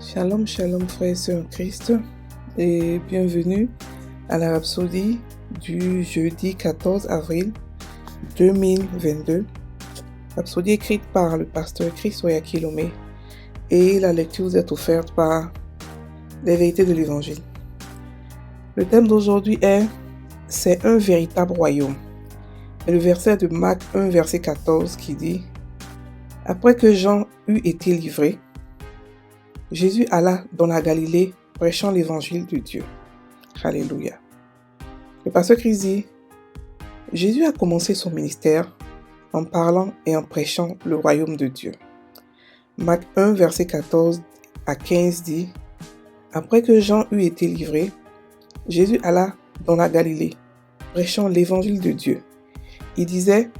Shalom, shalom frères et sœurs en Christ et bienvenue à la rhapsodie du jeudi 14 avril 2022. Rhapsodie écrite par le pasteur Chris Oyakilome et la lecture vous est offerte par les vérités de l'évangile. Le thème d'aujourd'hui c'est un véritable royaume. Et le verset de Marc 1 verset 14 qui dit: Après que Jean eut été livré, Jésus alla dans la Galilée prêchant l'évangile de Dieu. Alléluia. Le pasteur Christ dit: Jésus a commencé son ministère en parlant et en prêchant le royaume de Dieu. Marc 1 verset 14 à 15 dit: Après que Jean eut été livré, Jésus alla dans la Galilée prêchant l'évangile de Dieu. Il disait: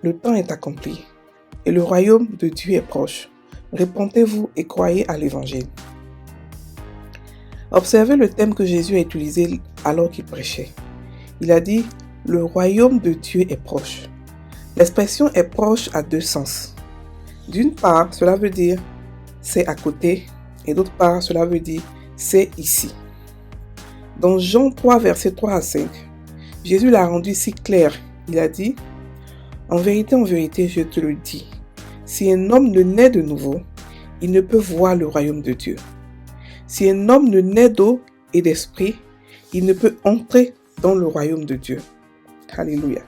Le temps est accompli et le royaume de Dieu est proche. Répentez-vous et croyez à l'évangile. Observez le thème que Jésus a utilisé alors qu'il prêchait. Il a dit: le royaume de Dieu est proche. L'expression est proche à deux sens. D'une part, cela veut dire c'est à côté, et d'autre part, cela veut dire c'est ici. Dans Jean 3, versets 3 à 5, Jésus l'a rendu si clair. Il a dit: en vérité, je te le dis. Si un homme ne naît de nouveau, il ne peut voir le royaume de Dieu. Si un homme ne naît d'eau et d'esprit, il ne peut entrer dans le royaume de Dieu. Alléluia.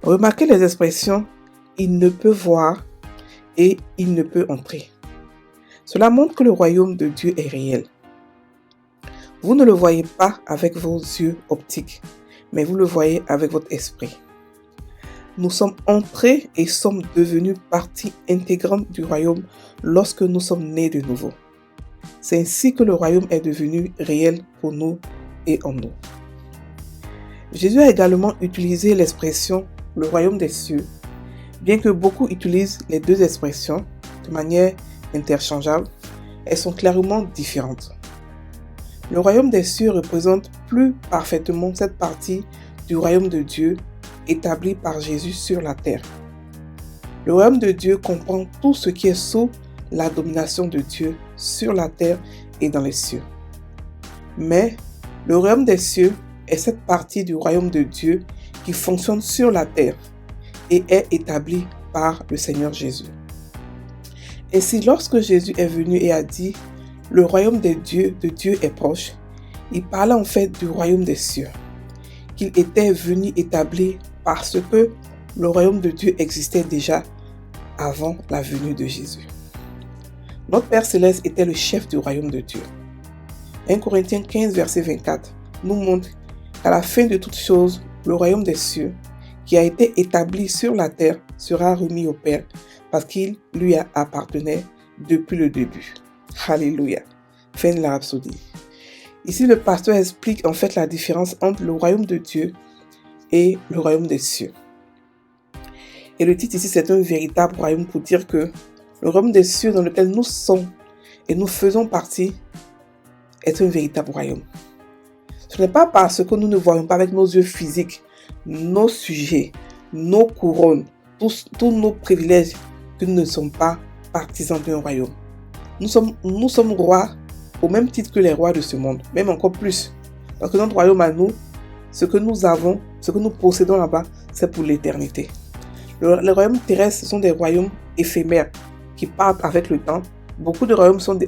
Remarquez les expressions « il ne peut voir » et « il ne peut entrer ». Cela montre que le royaume de Dieu est réel. Vous ne le voyez pas avec vos yeux optiques, mais vous le voyez avec votre esprit. Nous sommes entrés et sommes devenus partie intégrante du royaume lorsque nous sommes nés de nouveau. C'est ainsi que le royaume est devenu réel pour nous et en nous. Jésus a également utilisé l'expression « le royaume des cieux », bien que beaucoup utilisent les deux expressions de manière interchangeable, elles sont clairement différentes. Le royaume des cieux représente plus parfaitement cette partie du royaume de Dieu établi par Jésus sur la terre. Le royaume de Dieu comprend tout ce qui est sous la domination de Dieu sur la terre et dans les cieux. Mais le royaume des cieux est cette partie du royaume de Dieu qui fonctionne sur la terre et est établie par le Seigneur Jésus. Ainsi, lorsque Jésus est venu et a dit « le royaume de Dieu est proche », il parlait en fait du royaume des cieux, qu'il était venu établir parce que le royaume de Dieu existait déjà avant la venue de Jésus. Notre Père Céleste était le chef du royaume de Dieu. 1 Corinthiens 15, verset 24 nous montre qu'à la fin de toutes choses, le royaume des cieux, qui a été établi sur la terre, sera remis au Père parce qu'il lui appartenait depuis le début. Alléluia. Fin de la rhapsodie. Ici, le pasteur explique en fait la différence entre le royaume de Dieu et le royaume des cieux. Et le titre ici, c'est un véritable royaume pour dire que le royaume des cieux dans lequel nous sommes et nous faisons partie est un véritable royaume. Ce n'est pas parce que nous ne voyons pas avec nos yeux physiques nos sujets, nos couronnes, tous nos privilèges que nous ne sommes pas partisans d'un royaume. Nous sommes rois au même titre que les rois de ce monde, même encore plus. Parce que notre royaume à nous, ce que nous avons, ce que nous possédons là-bas, c'est pour l'éternité. Les royaumes terrestres sont des royaumes éphémères qui partent avec le temps. Beaucoup de royaumes sont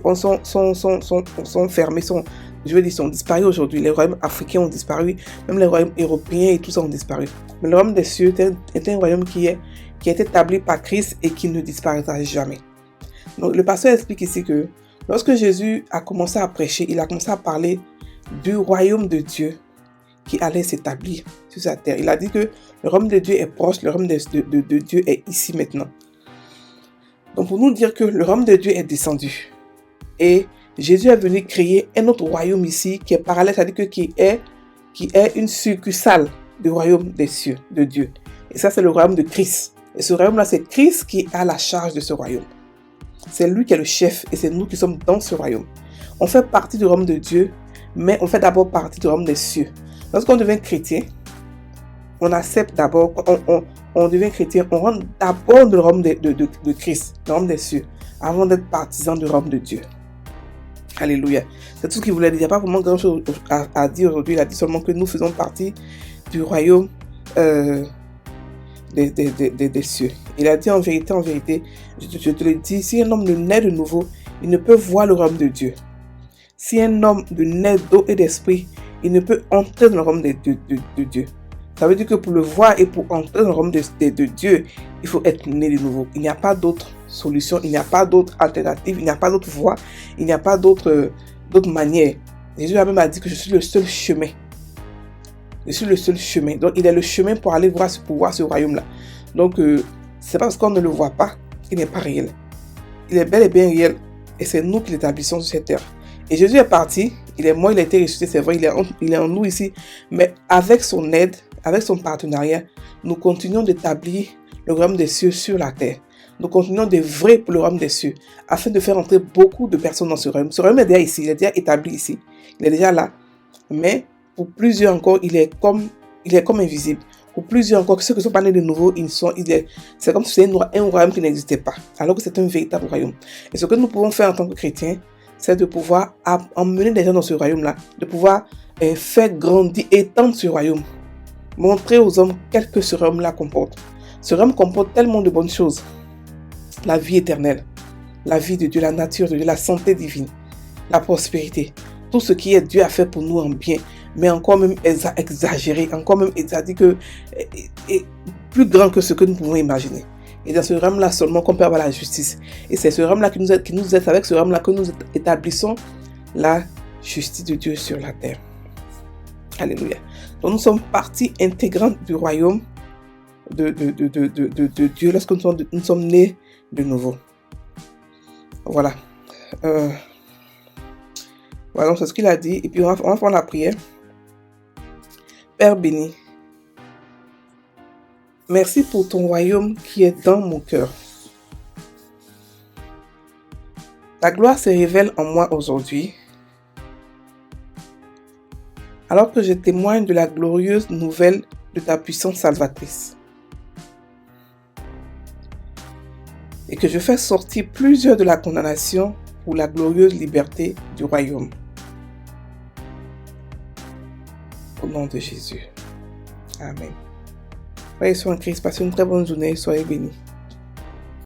fermés, sont disparus aujourd'hui. Les royaumes africains ont disparu, même les royaumes européens et tout ça ont disparu. Mais le royaume des cieux est un royaume qui est établi par Christ et qui ne disparaîtra jamais. Donc le pasteur explique ici que lorsque Jésus a commencé à prêcher, il a commencé à parler du royaume de Dieu qui allait s'établir sur sa terre. Il a dit que le royaume de Dieu est proche, le royaume de Dieu est ici maintenant. Donc pour nous dire que le royaume de Dieu est descendu. Et Jésus est venu créer un autre royaume ici qui est parallèle, c'est-à-dire qui est une succursale du royaume des cieux, de Dieu. Et ça, c'est le royaume de Christ. Et ce royaume-là, c'est Christ qui a la charge de ce royaume. C'est lui qui est le chef et c'est nous qui sommes dans ce royaume. On fait partie du royaume de Dieu, mais on fait d'abord partie du royaume des cieux. Lorsqu'on devient chrétien, on accepte d'abord, on devient chrétien, on rentre d'abord dans le royaume de Christ, le royaume des cieux, avant d'être partisan du royaume de Dieu. Alléluia. C'est tout ce qu'il voulait dire. Il n'y a pas vraiment grand chose à dire aujourd'hui. Il a dit seulement que nous faisons partie du royaume des cieux. Il a dit en vérité, je te le dis, si un homme ne naît de nouveau, il ne peut voir le royaume de Dieu. Si un homme ne naît d'eau et d'esprit, il ne peut entrer dans le royaume de Dieu. Ça veut dire que pour le voir et pour entrer dans le royaume de Dieu, il faut être né de nouveau. Il n'y a pas d'autre solution, il n'y a pas d'autre alternative, il n'y a pas d'autre voie, il n'y a pas d'autre manière. Jésus a même dit que je suis le seul chemin. Je suis le seul chemin. Donc, il est le chemin pour aller voir ce royaume-là. Donc, c'est pas parce qu'on ne le voit pas qu'il n'est pas réel. Il est bel et bien réel. Et c'est nous qui l'établissons sur cette terre. Et Jésus est parti. Il est mort, il a été ressuscité, c'est vrai. Il est en nous ici. Mais avec son aide, avec son partenariat, nous continuons d'établir le royaume des cieux sur la terre. Nous continuons d'œuvrer pour le royaume des cieux, afin de faire entrer beaucoup de personnes dans ce royaume. Ce royaume est déjà ici, il est déjà établi ici. Il est déjà là. Mais pour plusieurs encore, il est comme invisible. Pour plusieurs encore, ceux qui ne sont pas nés de nouveau, c'est comme si c'était un royaume qui n'existait pas, alors que c'est un véritable royaume. Et ce que nous pouvons faire en tant que chrétiens, c'est de pouvoir emmener les gens dans ce royaume-là, de pouvoir faire grandir, étendre ce royaume, montrer aux hommes qu'est-ce que ce royaume-là comporte. Ce royaume comporte tellement de bonnes choses. La vie éternelle, la vie de Dieu, la nature de Dieu, la santé divine, la prospérité, tout ce qui est Dieu a fait pour nous en bien, mais encore même exagéré, encore même c'est-à-dire que plus grand que ce que nous pouvons imaginer. Et dans ce royaume-là seulement qu'on peut avoir la justice. Et c'est ce royaume-là qui nous aide, avec ce royaume-là que nous établissons la justice de Dieu sur la terre. Alléluia. Donc nous sommes partie intégrante du royaume de Dieu lorsque nous sommes nés de nouveau. Voilà. Voilà, donc c'est ce qu'il a dit. Et puis on va faire la prière. Père béni, merci pour ton royaume qui est dans mon cœur. Ta gloire se révèle en moi aujourd'hui, alors que je témoigne de la glorieuse nouvelle de ta puissance salvatrice. Et que je fais sortir plusieurs de la condamnation pour la glorieuse liberté du royaume. Au nom de Jésus. Amen. Frères et sœurs en Christ, passez une très bonne journée, soyez bénis.